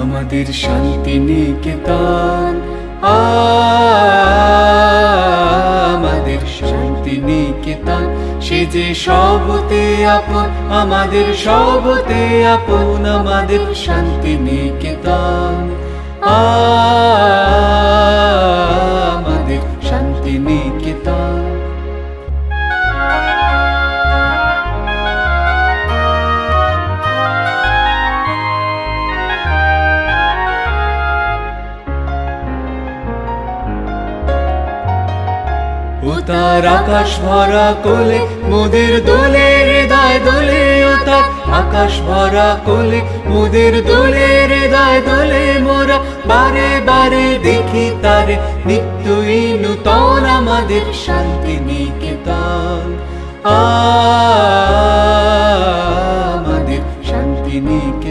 আমাদের শান্তি নিকেতন, আমাদের শান্তি নিকেতন। সে যে সবতে আপন, আমাদের সবতে আপন, আমাদের শান্তি নিকেতন, আমাদের শান্তি নিকেতন। ও তার আকাশ ভরা কোলে মোদের দোলে, হৃদয় দোলে। ও তার আকাশ ভরা কোলে মোদের দোলে, হৃদয় দোলে। মোরা বারে বারে দেখি তারে, নিত্যই নূতন আমাদের শান্তি নিকেতন, আমাদের শান্তি নিকেতন।